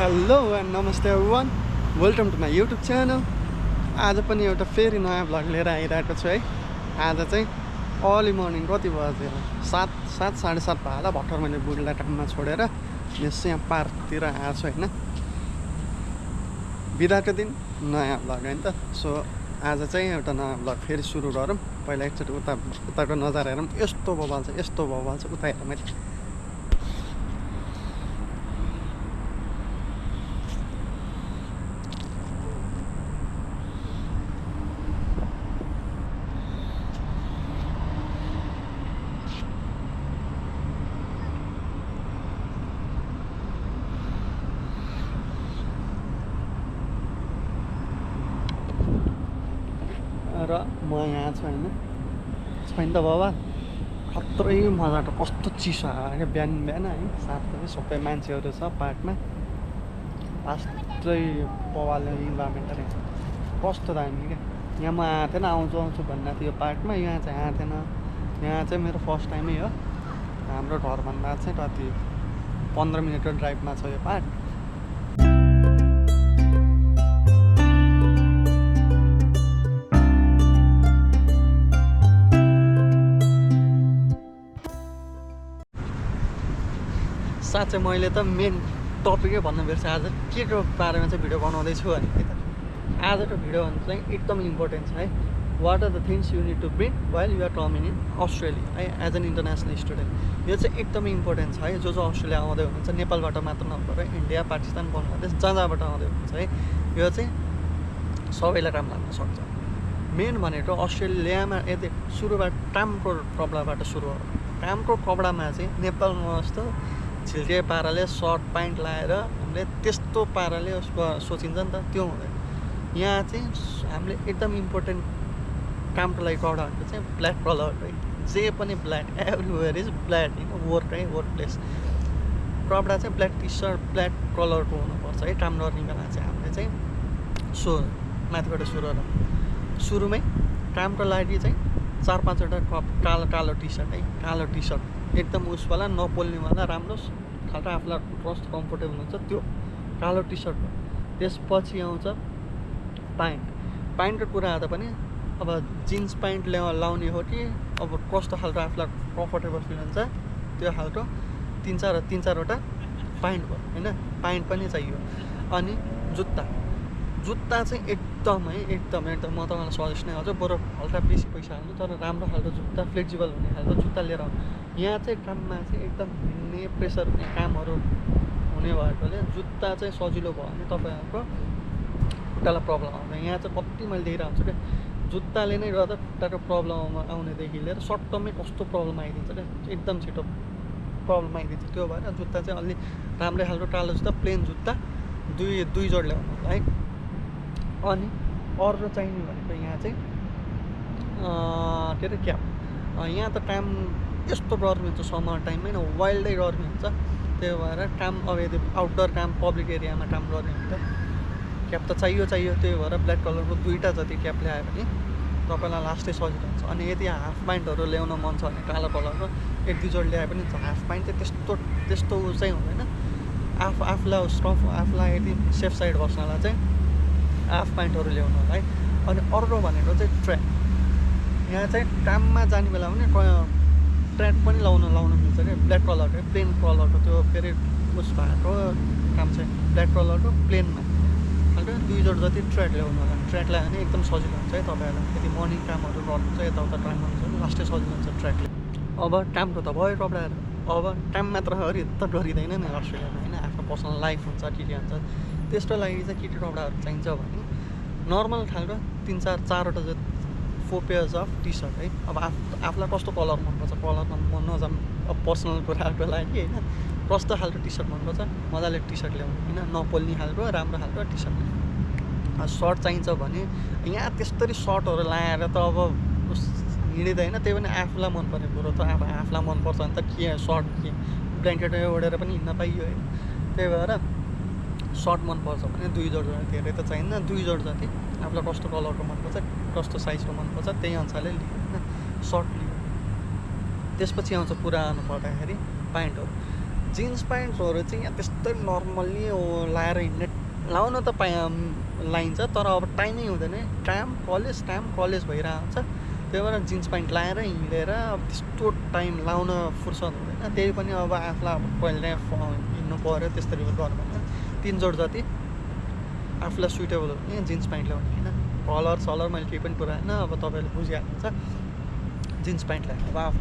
Hello and नमस्ते everyone, welcome to my YouTube channel. आज पनि एउटा फेरि नयाँ भ्लग लिएर आइरहेको छु है। आज चाहिँ अर्ली मर्निङ कति बजेर 7 साढे 7 भयो होला। भर्खर मैले बुढीलाई काममा छोडेर यस यहाँ पार्कतिर आएको छु होइन। बिदाको दिन नयाँ भ्लग होइन त। सो आज चाहिँ एउटा नयाँ भ्लग फेरि सुरु गरौँ। पहिला एकचोटि उताको नजारा हेरौँ। यस्तो बवाल छ उता हेरौँ मैले। र म यहाँ छु होइन। छैन त बाबा, खत्रै मजा त। कस्तो चिसो आयो बिहान बिहान है। 7 बजे सबै मान्छेहरू छ पार्कमा। फास्टै पवाले इन्भाइरोमेन्टल कस्तो दामी क्या। यहाँ म आएको थिएन, आउँछु भन्दा थियो पार्कमा। यहाँ चाहिँ आएको थिएन। यहाँ चाहिँ मेरो फर्स्ट टाइमै हो। हाम्रो घरभन्दा चाहिँ कति 15 मिनटको ड्राइभमा छ यो पार्क। साँच्चै मैले त मेन टपिकै भन्नु बिर्सेँ। आज के को बारेमा चाहिँ भिडियो बनाउँदैछु भने त आजको भिडियो भन्नु चाहिँ एकदम इम्पोर्टेन्ट छ है। What are the things you need to bring while you are coming in Australia है, एज एन इन्टरनेसनल स्टुडेन्ट। यो चाहिँ एकदमै इम्पोर्टेन्ट छ है। जो अस्ट्रेलिया आउँदै हुनुहुन्छ, नेपालबाट मात्र नभएर इन्डिया, पाकिस्तान, बङ्गलादेश जहाँबाट आउँदै हुनुहुन्छ है, यो चाहिँ सबैलाई काम लाग्न सक्छ। मेन भनेको अस्ट्रेलियामा यदि सुरुबाट कामको कपडाबाट सुरु हो। कामको कपडामा चाहिँ नेपालमा जस्तो छिल्के पाराले सर्ट प्यान्ट लगाएर हामीले त्यस्तो पाराले उसको सोचिन्छ नि त, त्यो हुँदैन। यहाँ चाहिँ हामीले एकदम इम्पोर्टेन्ट कामको लागि कपडा भनेको चाहिँ ब्ल्याक कलर है। जे पनि ब्ल्याक, एभ्रिवेयर इज ब्ल्याक होइन। वर्क प्लेस कपडा चाहिँ ब्ल्याक टी सर्ट ब्ल्याक कलरको हुनुपर्छ है। काम गर्ने बेला चाहिँ हामीले चाहिँ माथिबाट सुरुमै कामको लागि चाहिँ 4-5वटा कालो टी सर्ट है। कालो टी सर्ट एकदम उसवाला नपोल्नेवाला राम्रो खालको आफूलाई कस्तो कम्फोर्टेबल हुन्छ त्यो कालो टी सर्ट हो। त्यसपछि आउँछ प्यान्टको कुरा आउँदा पनि अब जिन्स प्यान्ट लाउने हो कि अब कस्तो खालको आफूलाई कम्फोर्टेबल फिल हुन्छ त्यो खालको 3-4वटा प्यान्ट भयो होइन। प्यान्ट पनि चाहियो। अनि जुत्ता चाहिँ एकदम म तपाईँलाई सजेस्ट नै गर्छु, बरु हल्का बेसी पैसा हाल्नु तर राम्रो खालको जुत्ता, फ्लेक्जिबल हुने खालको जुत्ता लिएर आउनु। यहाँ चाहिँ काममा चाहिँ एकदम हिँड्ने प्रेसर हुने कामहरू हुने भएकोले जुत्ता चाहिँ सजिलो भयो भने तपाईँहरूको खुट्टालाई प्रब्लम आउँदैन। यहाँ चाहिँ कति मैले देखिरहेको छु क्या, जुत्ताले नै गर्दा खुट्टाको प्रब्लम आउनेदेखि लिएर सर्ट टर्ममै कस्तो प्रब्लम आइदिन्छ क्या, एकदम छिटो प्रब्लम आइदिन्छ। त्यो भएर जुत्ता चाहिँ अलि राम्रै खालको कालो जुत्ता, प्लेन जुत्ता दुई जोड ल्याउनु होला है। अनि अरू चाहिने भनेको यहाँ चाहिँ के अरे क्याप। यहाँ त काम यस्तो गर्मी हुन्छ समर टाइममै न, वाइल्डै गर्मी हुन्छ। त्यही भएर काम अब यदि आउटडोर काम पब्लिक एरियामा काम गर्ने हुन्छ क्याप त चाहियो। त्यही भएर ब्ल्याक कलरको 2टा जति क्याप ल्यायो भने तपाईँलाई लास्टै सजिलो हुन्छ। अनि यदि हाफ प्यान्टहरू ल्याउन मन छ भने कालो कलरको 1-2 जोड ल्याए पनि हाफ प्यान्ट चाहिँ त्यस्तो उ चाहिँ हुँदैन। आफूलाई यदि सेफ साइड बस्नलाई चाहिँ हाफ प्यान्टहरू ल्याउनु होला है। अनि अर्को भनेको चाहिँ ट्र्याक। यहाँ चाहिँ काममा जाने बेला पनि ट्र्याक पनि लाउनु मिल्छ क्या। ब्ल्याक कलरको प्लेन कलरको त्यो फेरि उस भएको काम चाहिँ ब्ल्याक कलरको प्लेनमा खालको 2 जोड जति ट्र्याक ल्याउनु होला। ट्र्याक ल्यायो भने एकदम सजिलो हुन्छ है तपाईँहरूलाई। यदि मर्निङ कामहरू गर्नुहुन्छ, यताउता काम गर्नुहुन्छ भने लास्टै सजिलो हुन्छ ट्र्याकले। अब कामको त भयो कपडाहरू, अब काम मात्र गरिँदैन नि अस्ट्रेलियामा होइन। आफ्नो पर्सनल लाइफ हुन्छ, के हुन्छ। त्यसको लागि चाहिँ के कपडाहरू चाहिन्छ भने नर्मल खालको 3-4वटा जति 4 पेयर्स अफ टी सर्ट है। अब आफूलाई कस्तो कलर मनपर्छ, कलरमा मन नजाम अब पर्सनल कुराहरूको लागि होइन। कस्तो खालको टी सर्ट मनपर्छ मजाले टी सर्ट ल्याउनु होइन, नपोल्ने खालको राम्रो खालको टी सर्ट ल्याउनु। सर्ट चाहिन्छ भने यहाँ त्यस्तरी सर्टहरू लगाएर त अब हिँडिँदैन। त्यही पनि आफूलाई मनपर्ने कुरो त अब आफूलाई मनपर्छ भने त के सर्ट के ब्ल्याङ्केट ओढेर पनि हिँड्न पाइयो होइन। त्यही भएर सर्ट मनपर्छ भने 2 जोड धेरै त चाहिन्न। 2 जोड जति आफूलाई कस्तो कलरको मनपर्छ, कस्तो साइजको मनपर्छ त्यही अनुसारले लियो होइन, सर्ट लियो। त्यसपछि आउँछ कुरा आउनु पर्दाखेरि प्यान्टहरू। जिन्स प्यान्ट्सहरू चाहिँ यहाँ त्यस्तै नर्मल्ली लाएर हिँड्ने लाउन त लाइन्छ तर अब टाइमै हुँदैन काम कलेज भइरहेको हुन्छ त्यही भएर जिन्स प्यान्ट लाएर हिँडेर अब त्यस्तो टाइम लाउन फुर्सद हुँदैन त्यही पनि अब आफूलाई अब कहिले हिँड्नु पऱ्यो त्यसरी गर्नु भने 3 जोड जति आफूलाई सुइटेबल हुने जिन्स प्यान्ट ल्याउने होइन कलर मैले केही पनि कुरा होइन अब तपाईँहरूले बुझिहाल्नुहुन्छ जिन्स प्यान्ट ल्यायो अब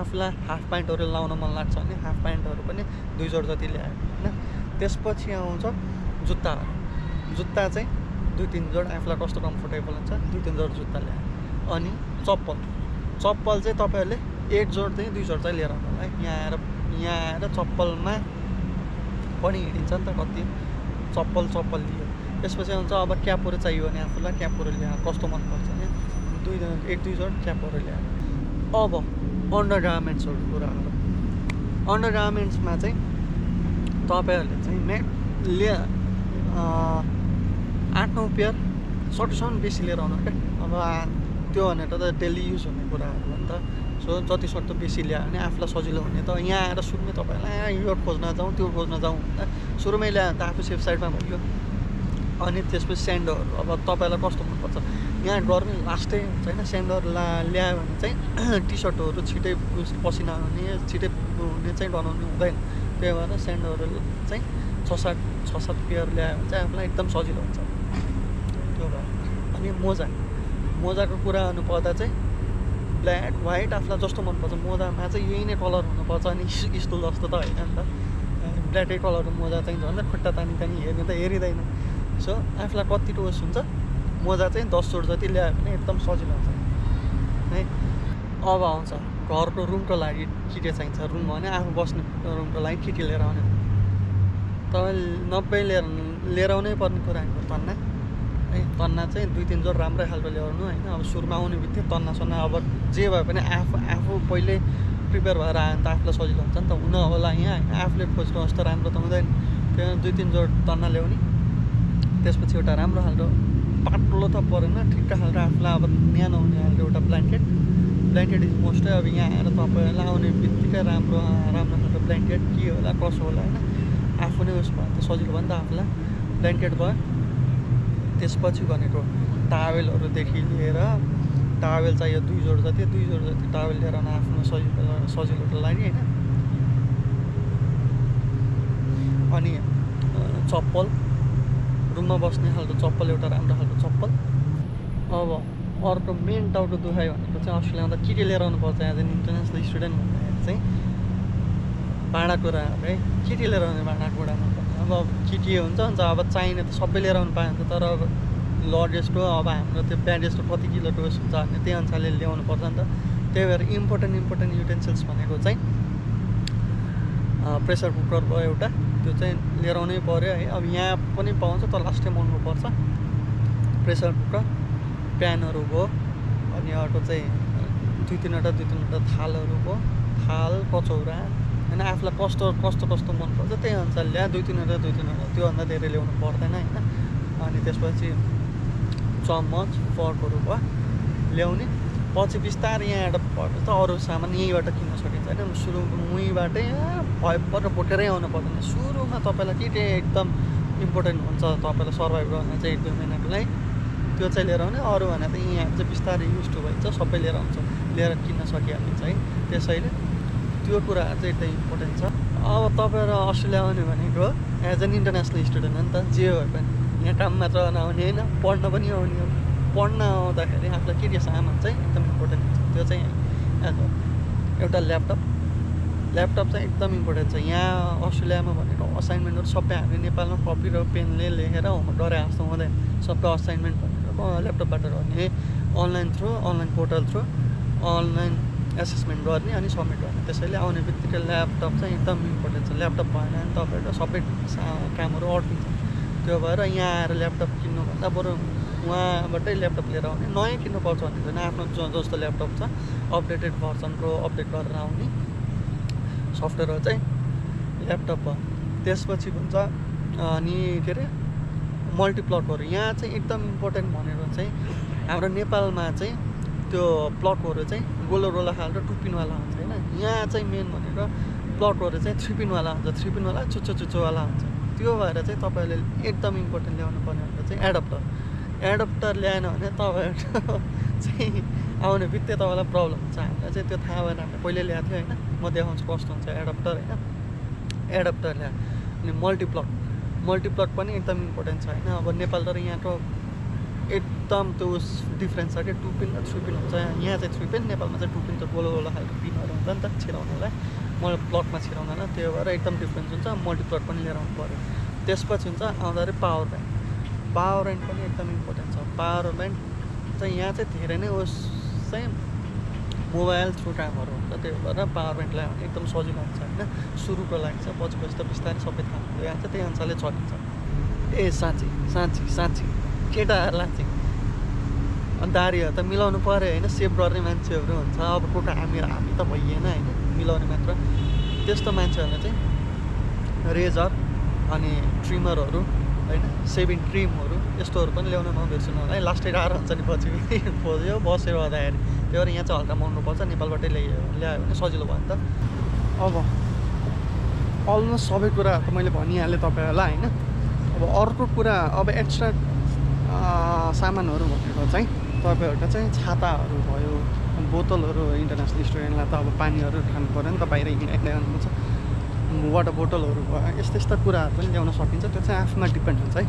आफूलाई हाफ प्यान्टहरू लाउन मन लाग्छ भने हाफ प्यान्टहरू पनि 2 जोड जति ल्यायो होइन त्यसपछि आउँछ जुत्ता चाहिँ 2-3 जोड आफूलाई कस्तो कम्फोर्टेबल हुन्छ 2-3 जोड जुत्ता ल्यायो अनि चप्पल चाहिँ तपाईँहरूले 1 जोड चाहिँ 2 जोड चाहिँ लिएर आउनु होला है यहाँ आएर चप्पलमा पनि हिँडिन्छ नि त कति चप्पल लियो त्यसपछि आउँछ अब क्यापहरू चाहियो भने आफूलाई क्यापहरू ल्याएर कस्तो मनपर्छ भने 1-2 जोड क्यापहरू ल्याएर अब अन्डर गार्मेन्ट्सहरू कुरा गरौँ अन्डर गार्मेन्ट्समा चाहिँ तपाईँहरूले चाहिँ 8-9 पेयर सकेसम्म बेसी लिएर आउनु क्या अब त्यो भनेर त डेली युज हुने कुराहरू हो नि त सो जति सक्दो बेसी ल्यायो भने आफूलाई सजिलो हुने त यहाँ आएर सुरुमै तपाईँलाई यो खोज्न जाउँ त्यो खोज्न जाउँ भन्दा सुरुमै ल्यायो भने त आफू सेफ साइडमा भयो अनि त्यसपछि स्यान्डलहरू अब तपाईँलाई कस्तो मनपर्छ यहाँ गर्ने लास्टै हुन्छ होइन स्यान्डलहरू ल्यायो भने चाहिँ टी सर्टहरू छिटै पसिना हुने छिटै हुने चाहिँ बनाउनु हुँदैन त्यही भएर स्यान्डलहरू चाहिँ 6-7 पेयर ल्यायो भने चाहिँ आफूलाई एकदम सजिलो हुन्छ त्यो भयो अनि मोजाको कुरा गर्नुपर्दा चाहिँ ब्ल्याक व्हाइट आफूलाई जस्तो मनपर्छ मोजामा चाहिँ यही नै कलर हुनुपर्छ अनि स्टुल जस्तो त होइन नि त ब्ल्याकै कलरको मोजा चाहिँ झन् खुट्टा तानी हेर्ने त हेरिँदैन सो आफूलाई कति टोस हुन्छ मोजा चाहिँ 10 जोड जति ल्यायो भने एकदम सजिलो हुन्छ है अब आउँछ घरको रुमको लागि के चाहिन्छ रुम भने आफू बस्ने रुमको लागि के लिएर आउने तपाईँले 90 लिएर आउनै पर्ने कुरा हो तन्ना है तन्ना चाहिँ 2-3 जोड राम्रै खालको ल्याउनु होइन अब सुरुमा आउने बित्तिकै तन्ना अब जे भए पनि आफू पहिले प्रिपेयर भएर आयो भने त आफूलाई सजिलो हुन्छ नि त हुन होला यहाँ होइन आफूले खोज्नु जस्तो राम्रो त हुँदैन त्यही 2-3 जोड तन्ना ल्याउने त्यसपछि एउटा राम्रो खालको पातलो त परेन ठिक्क खालको आफूलाई अब न्यानो हुने खालको एउटा ब्ल्याङ्केट इज मोस्टै अब यहाँ आएर तपाईँलाई आउने बित्तिकै राम्रो खालको ब्ल्याङ्केट के होला कसो होला होइन आफू नै उस भयो त सजिलो भयो नि त आफूलाई ब्ल्याङ्केट भयो त्यसपछि भनेको टावेलहरूदेखि लिएर टावेल चाहियो 2 जोड जति टावेल लिएर आउन आफ्नो सजिलोको लागि होइन अनि चप्पल रुममा बस्ने खालको चप्पल एउटा राम्रो खालको चप्पल अब अर्को मेन टाउको दुखाइ भनेको चाहिँ अस्ट्रेलियामा त के लिएर आउनुपर्छ एज एन इन्टरनेसनल स्टुडेन्ट भन्दाखेरि चाहिँ भाँडाकुँडा है के लिएर आउने भाँडाकुँडामा अब के हुन्छ अब चाहिने त सबै लिएर आउनु पाइन्छ तर अब लगेजको अब हाम्रो त्यो ब्यागेजको कति किलो डोज हुन्छ भने त्यही अनुसारले ल्याउनु पर्छ नि त त्यही भएर इम्पोर्टेन्ट युटेन्सिल्स भनेको चाहिँ प्रेसर कुकर भयो एउटा त्यो चाहिँ लिएर आउनै पऱ्यो है अब यहाँ पनि पाउँछ तर लास्टै महँगो पर्छ प्रेसर कुकर प्यानहरू भयो अनि अर्को चाहिँ 2-3वटा थालहरू भयो थाल कचौरा होइन आफूलाई कस्तो मनपर्छ त्यही अनुसार ल्या 2-3वटा त्योभन्दा धेरै ल्याउनु पर्दैन होइन अनि त्यसपछि चम्मच फर्कहरू भयो ल्याउने पछि बिस्तारै यहाँबाट भएपछि त अरू सामान यहीँबाट किन्न सकिन्छ होइन सुरुको मुहीबाटै भएपर बोकेरै आउनु पर्दैन सुरुमा तपाईँलाई के एकदम इम्पोर्टेन्ट हुन्छ तपाईँलाई सर्भाइभ गर्न चाहिँ 1-2 महिनाको लागि त्यो चाहिँ लिएर आउने अरू भने त यहाँ चाहिँ बिस्तारै युज टु भइन्छ सबै लिएर आउँछ लिएर किन्न सकिहालिन्छ है त्यसैले त्यो कुराहरू चाहिँ एकदम इम्पोर्टेन्ट छ अब तपाईँहरू अस्ट्रेलिया आउने भनेको एज एन इन्टरनेसनल स्टुडेन्ट हो नि त जे भए पनि यहाँ काम मात्र नआउने होइन पढ्न पनि आउने हो पढ्न आउँदाखेरि आफूलाई के सामान चाहिँ एकदम इम्पोर्टेन्ट हुन्छ त्यो चाहिँ एउटा ल्यापटप चाहिँ एकदम इम्पोर्टेन्ट छ यहाँ अस्ट्रेलियामा भनेको असाइनमेन्टहरू सबै हामीले नेपालमा कपी र पेनले लेखेर होमवर्क गरे जस्तो हुँदैन सबै असाइनमेन्ट भनेको ल्यापटपबाट गर्ने online portal through online assessment गर्ने अनि सबमिट गर्ने त्यसैले आउने बित्तिकै ल्यापटप चाहिँ एकदम इम्पोर्टेन्ट छ ल्यापटप भएन भने तपाईँहरूको सबै कामहरू अड्किन्छ त्यो भएर यहाँ आएर ल्यापटप किन्नुभन्दा बरु उहाँबाटै ल्यापटप लिएर आउने नयाँ किन्नुपर्छ भने चाहिँ आफ्नो जस्तो ल्यापटप छ अपडेटेड भर्सनको अपडेट गरेर आउने सफ्टवेयर चाहिँ ल्यापटप भयो त्यसपछि भन्छ अनि के अरे मल्टिप्लगहरू यहाँ चाहिँ एकदम इम्पोर्टेन्ट भनेर चाहिँ हाम्रो नेपालमा चाहिँ त्यो प्लगहरू चाहिँ गोलो रोला खालको टुपिनवाला हुन्छ होइन यहाँ चाहिँ मेन भनेको प्लटहरू चाहिँ 3 पिनवाला हुन्छ 3 पिनवाला चुच्चोवाला हुन्छ त्यो भएर चाहिँ तपाईँहरूले एकदम इम्पोर्टेन्ट ल्याउनु पर्ने भनेको चाहिँ एडप्टर ल्याएन भने तपाईँहरू चाहिँ आउने बित्तिकै तपाईँलाई प्रब्लम हुन्छ हामीलाई चाहिँ त्यो थाहा भएर हामीले पहिले ल्याएको थियो होइन म देखाउँछु कस्तो हुन्छ एडप्टर होइन एडप्टर ल्यायो अनि मल्टिप्लग पनि एकदम इम्पोर्टेन्ट छ होइन अब नेपाल र यहाँको एकदम त्यो डिफ्रेन्स छ कि 2 पिन र 3 पिन हुन्छ यहाँ चाहिँ 3 पिन नेपालमा चाहिँ 2 पिन त गोलो खालको पिनहरू हुन्छ नि त छिराउनलाई प्लगमा छिराउँदैन त्यो भएर एकदम डिफ्रेन्स हुन्छ मल्टिप्लग पनि लिएर आउनु पऱ्यो त्यसपछि हुन्छ आउँदाखेरि पावर ब्याङ्क पनि एकदम इम्पोर्टेन्ट छ पावर ब्याङ्क चाहिँ यहाँ चाहिँ धेरै नै उस चाहिँ मोबाइल थ्रु कामहरू हुन्छ त्यो भएर पावर ब्याङ्क ल्यायो भने एकदम सजिलो हुन्छ होइन सुरुको लागि चाहिँ पछि त बिस्तारै सबै थाहा हुन्छ यहाँ चाहिँ त्यही अनुसारले चलिन्छ ए साँच्ची केटाहरूलाई चाहिँ दारीहरू त मिलाउनु पऱ्यो होइन सेभ गर्ने मान्छेहरू हुन्छ अब कोही हामी त भइएन होइन मिलाउने मात्र त्यस्तो मान्छेहरूलाई चाहिँ रेजर अनि ट्रिमरहरू होइन सेभिङ क्रिमहरू यस्तोहरू पनि ल्याउन नबिर्सनु होला है लास्टै गाह्रो हुन्छ नि पछि खोज्यो बसेर गर्दाखेरि त्यही भएर यहाँ चाहिँ हल्का महँगो पर्छ नेपालबाटै ल्यायो भने सजिलो भयो नि त अब अलमोस्ट सबै कुराहरू त मैले भनिहालेँ तपाईँहरूलाई होइन अब अर्को कुरा अब एक्स्ट्रा सामानहरू भनेको चाहिँ तपाईँहरूको चाहिँ छाताहरू भयो बोतलहरू इन्टरनेसनल स्टुडेन्टलाई त अब पानीहरू खानु पऱ्यो नि त बाहिर हिँड्दै आउनुहुन्छ वाटर बोतलहरू भयो यस्ता कुराहरू पनि ल्याउन सकिन्छ त्यो चाहिँ आफूमा डिपेन्ड हुन्छ है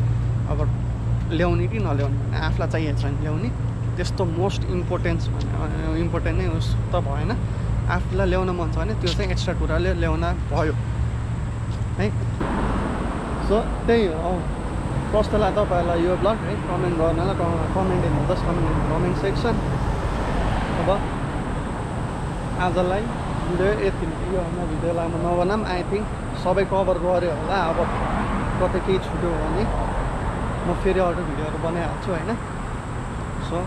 अब ल्याउने कि नल्याउने भने आफूलाई चाहिएको छ भने ल्याउने त्यस्तो मोस्ट इम्पोर्टेन्ट नै उस त भएन आफूलाई ल्याउन मन छ भने त्यो चाहिँ एक्स्ट्रा कुराले ल्याउन भयो है सो त्यही हो कस्तो लाग्यो तपाईँहरूलाई यो ब्लग है कमेन्ट गर्नलाई कमेन्ट हेर्नुहोस् कमेन्ट सेक्सन अब आजलाई भिडियो यति यो म भिडियो लामो नबनाऊँ आई थिङ्क सबै कभर गऱ्यो होला अब कतै केही छुट्यो भने म फेरि अरू भिडियोहरू बनाइहाल्छु होइन so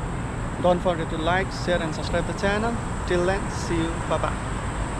don't forget to like share and subscribe the channel till then see you by